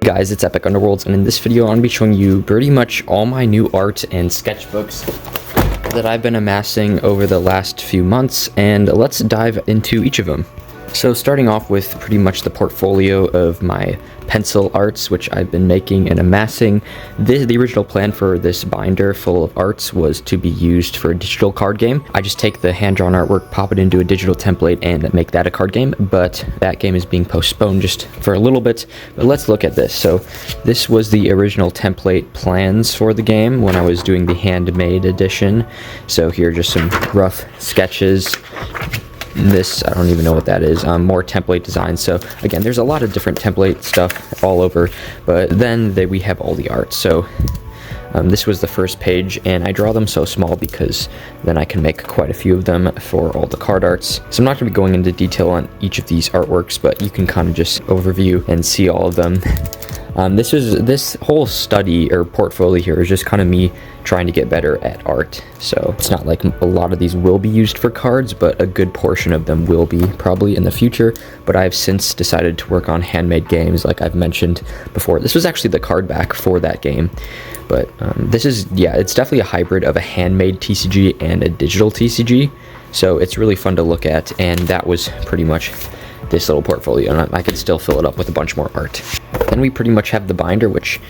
Guys, it's Epic Underworlds, and in this video I'm going to be showing you pretty much all my new art and sketchbooks that I've been amassing over the last few months, and let's dive into each of them. So starting off with pretty much the portfolio of my pencil arts, which I've been making and amassing. The original plan for this binder full of arts was to be used for a digital card game. I just take the hand-drawn artwork, pop it into a digital template, and make that a card game, but that game is being postponed just for a little bit. But let's look at this. So this was the original template plans for the game when I was doing the handmade edition. So here are just some rough sketches. This, I don't even know what that is, more template designs. So again, there's a lot of different template stuff all over, but then we have all the art. So this was the first page, and I draw them so small because then I can make quite a few of them for all the card arts. So I'm not going to be going into detail on each of these artworks, but you can kind of just overview and see all of them. This whole study or portfolio here is just kind of me trying to get better at art. So it's not like a lot of these will be used for cards, but a good portion of them will be probably in the future. But I've since decided to work on handmade games like I've mentioned before. This was actually the card back for that game. But this is, yeah, it's definitely a hybrid of a handmade TCG and a digital TCG. So it's really fun to look at, and that was pretty much this little portfolio, and I could still fill it up with a bunch more art. Then we pretty much have the binder, which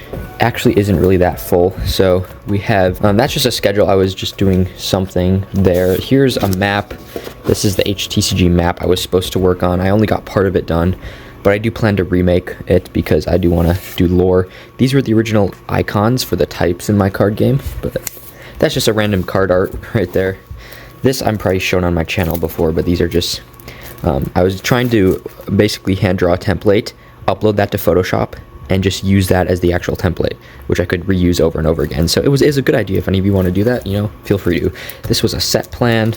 actually isn't really that full. So we have, that's just a schedule. I was just doing something there. Here's a map. This is the HTCG map I was supposed to work on. I only got part of it done, but I do plan to remake it because I do want to do lore. These were the original icons for the types in my card game, but that's just a random card art right there. This I'm probably shown on my channel before, but these are just, I was trying to basically hand draw a template, upload that to Photoshop, and just use that as the actual template, which I could reuse over and over again. So it's a good idea. If any of you want to do that, feel free to. This was a set plan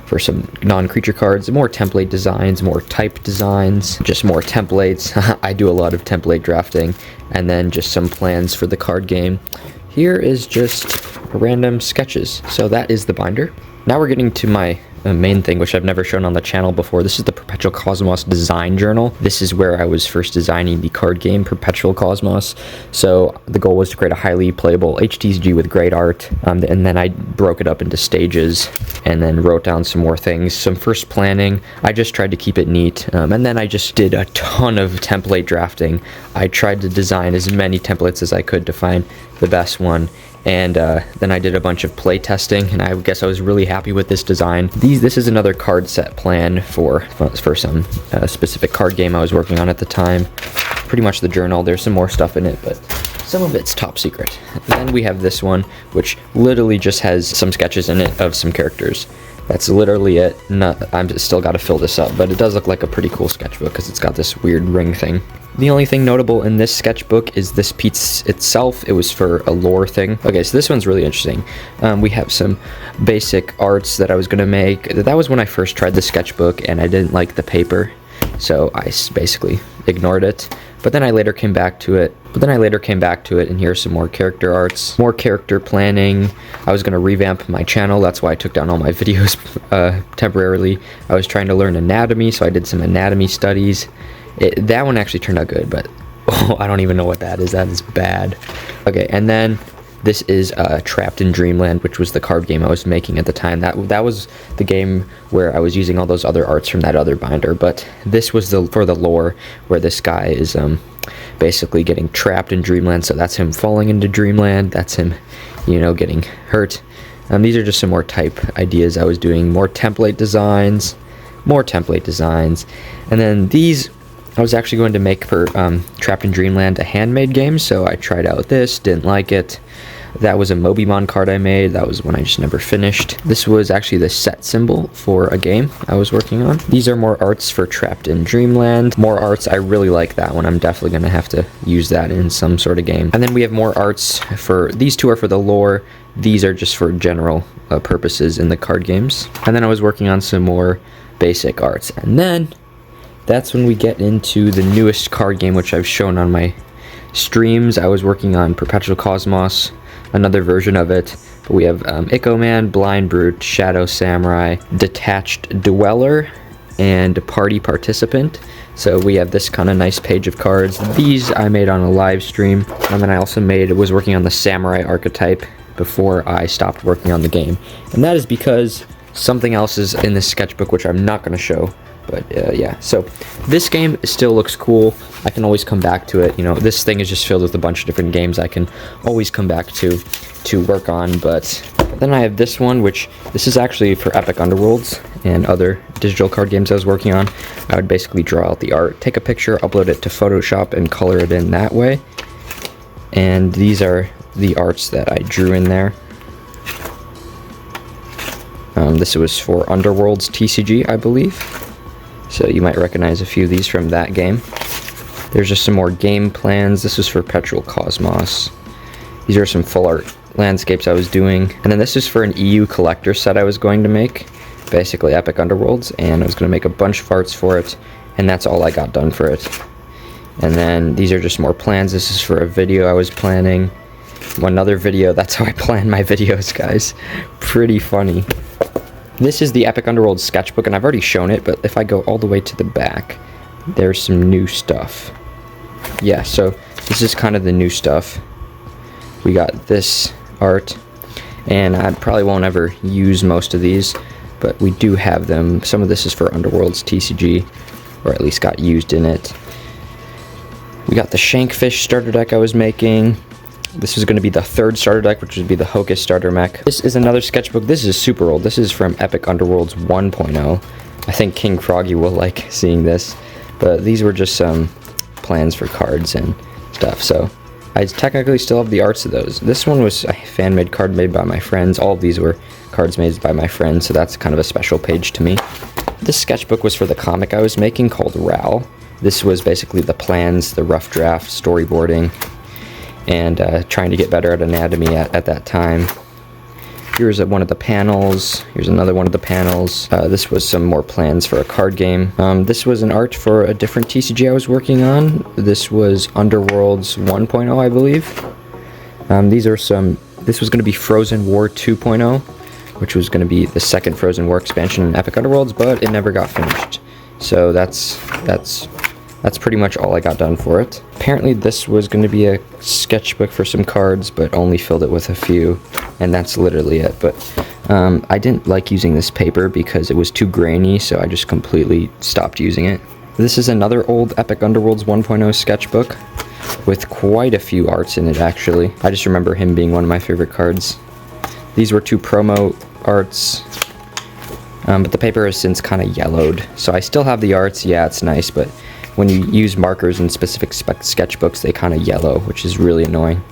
for some non-creature cards, more template designs, more type designs, just more templates. I do a lot of template drafting, and then just some plans for the card game. Here is just random sketches. So that is the binder. Now we're getting to my main thing, which I've never shown on the channel before. This is the Perpetual Cosmos design journal. This is where I was first designing the card game Perpetual Cosmos. So the goal was to create a highly playable HTCG with great art, and then I broke it up into stages and then wrote down some more things. Some first planning. I just tried to keep it neat, and then I just did a ton of template drafting. I tried to design as many templates as I could to find the best one. And then I did a bunch of play testing, and I guess I was really happy with this design. This is another card set plan for some specific card game I was working on at the time. Pretty much the journal. There's some more stuff in it, but some of it's top secret. Then we have this one, which literally just has some sketches in it of some characters. That's literally it. I'm still got to fill this up, but it does look like a pretty cool sketchbook because it's got this weird ring thing. The only thing notable in this sketchbook is this piece itself. It was for a lore thing. Okay, so this one's really interesting. We have some basic arts that I was going to make. That was when I first tried the sketchbook, and I didn't like the paper, so I basically ignored it. But then I later came back to it. And here's some more character arts, more character planning. I was going to revamp my channel. That's why I took down all my videos temporarily. I was trying to learn anatomy, so I did some anatomy studies. That one actually turned out good, but I don't even know what that is. That is bad. Okay, and then this is Trapped in Dreamland, which was the card game I was making at the time. That was the game where I was using all those other arts from that other binder, but this was for the lore, where this guy is basically getting trapped in Dreamland. So that's him falling into Dreamland. That's him, getting hurt. These are just some more type ideas I was doing. More template designs, and then these I was actually going to make for Trapped in Dreamland a handmade game, so I tried out this, didn't like it. That was a Mobimon card I made. That was one I just never finished. This was actually the set symbol for a game I was working on. These are more arts for Trapped in Dreamland. More arts, I really like that one. I'm definitely going to have to use that in some sort of game. And then we have more arts for, these two are for the lore. These are just for general purposes in the card games. And then I was working on some more basic arts. And then that's when we get into the newest card game, which I've shown on my streams. I was working on Perpetual Cosmos, another version of it. But we have Echo Man, Blind Brute, Shadow Samurai, Detached Dweller, and Party Participant. So we have this kind of nice page of cards. These I made on a live stream, and then I also was working on the samurai archetype before I stopped working on the game. And that is because something else is in this sketchbook, which I'm not going to show. But yeah, so this game still looks cool. I can always come back to it. You know, this thing is just filled with a bunch of different games I can always come back to work on. But then I have this one, which this is actually for Epic Underworlds and other digital card games I was working on. I would basically draw out the art, take a picture, upload it to Photoshop, and color it in that way. And these are the arts that I drew in there. This was for Underworlds TCG, I believe. So you might recognize a few of these from that game. There's just some more game plans. This was for Perpetual Cosmos. These are some full art landscapes I was doing. And then this is for an EU collector set I was going to make. Basically Epic Underworlds. And I was going to make a bunch of arts for it. And that's all I got done for it. And then these are just more plans. This is for a video I was planning. Another video. That's how I plan my videos, guys. Pretty funny. This is the Epic Underworlds sketchbook, and I've already shown it, but if I go all the way to the back, there's some new stuff. Yeah, so this is kind of the new stuff. We got this art, and I probably won't ever use most of these, but we do have them. Some of this is for Underworlds TCG, or at least got used in it. We got the Shankfish starter deck I was making. This is going to be the third starter deck, which would be the Hocus starter mech. This is another sketchbook. This is super old. This is from Epic Underworlds 1.0. I think King Froggy will like seeing this. But these were just some plans for cards and stuff. So I technically still have the arts of those. This one was a fan-made card made by my friends. All of these were cards made by my friends, so that's kind of a special page to me. This sketchbook was for the comic I was making called Ral. This was basically the plans, the rough draft, storyboarding, and trying to get better at anatomy at that time. Here's one of the panels. Here's another one of the panels. This was some more plans for a card game. This was an art for a different TCG I was working on. This was Underworlds 1.0, I believe. This was going to be Frozen War 2.0, which was going to be the second Frozen War expansion in Epic Underworlds, but it never got finished. So that's pretty much all I got done for it. Apparently this was going to be a sketchbook for some cards, but only filled it with a few, and that's literally it. But I didn't like using this paper because it was too grainy, so I just completely stopped using it. This is another old Epic Underworlds 1.0 sketchbook with quite a few arts in it, actually. I just remember him being one of my favorite cards. These were 2 promo arts, but the paper has since kind of yellowed, so I still have the arts. Yeah, it's nice, but when you use markers in specific sketchbooks, they kind of yellow, which is really annoying.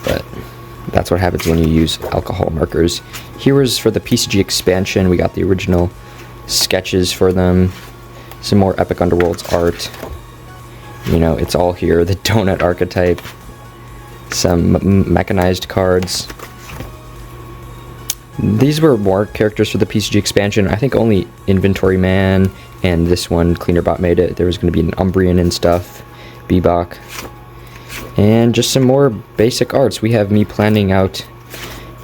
But that's what happens when you use alcohol markers. Here is for the PCG expansion. We got the original sketches for them. Some more Epic Underworlds art. You know, it's all here. The donut archetype. Some mechanized cards. These were more characters for the PCG expansion. I think only Inventory Man and this one, Cleanerbot, made it. There was going to be an Umbrian and stuff, Bebop, and just some more basic arts. We have me planning out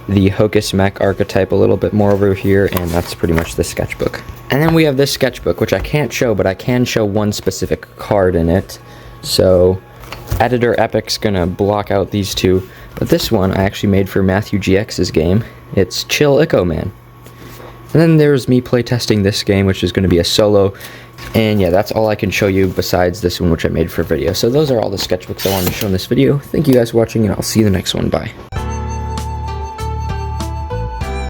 the Hocus mech archetype a little bit more over here, and that's pretty much the sketchbook. And then we have this sketchbook, which I can't show, but I can show one specific card in it. So Editor Epic's going to block out these two, but this one I actually made for Matthew GX's game. It's Chill Echo Man. And then there's me playtesting this game, which is going to be a solo. And yeah, that's all I can show you besides this one, which I made for video. So those are all the sketchbooks I wanted to show in this video. Thank you guys for watching, and I'll see you in the next one. Bye.